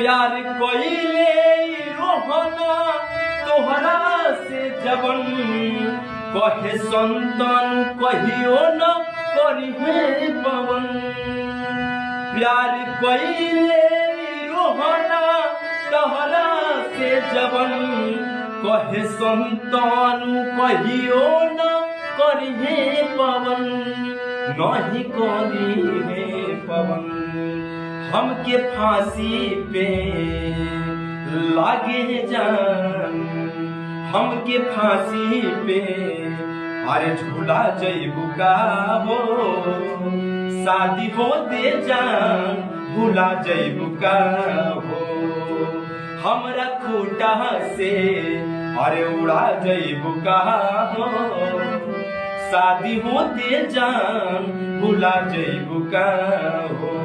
प्यार कइले रोहना तोहरा से जबन कहे संतन कहियो न करिहे पवन। प्यार कइले रोहना तोहरा से जबन कहे संतन कहियो न करिहे पवन। नहीं करिहे पवन हमके फांसी पे लागे जान। हमके फांसी पे अरे झूला जइबू का हो शादी हो दे जान भूला जइबू का हो। हमरा खूटा से अरे उड़ा जइबू का हो शादी हो दे जान भूला जइबू का हो।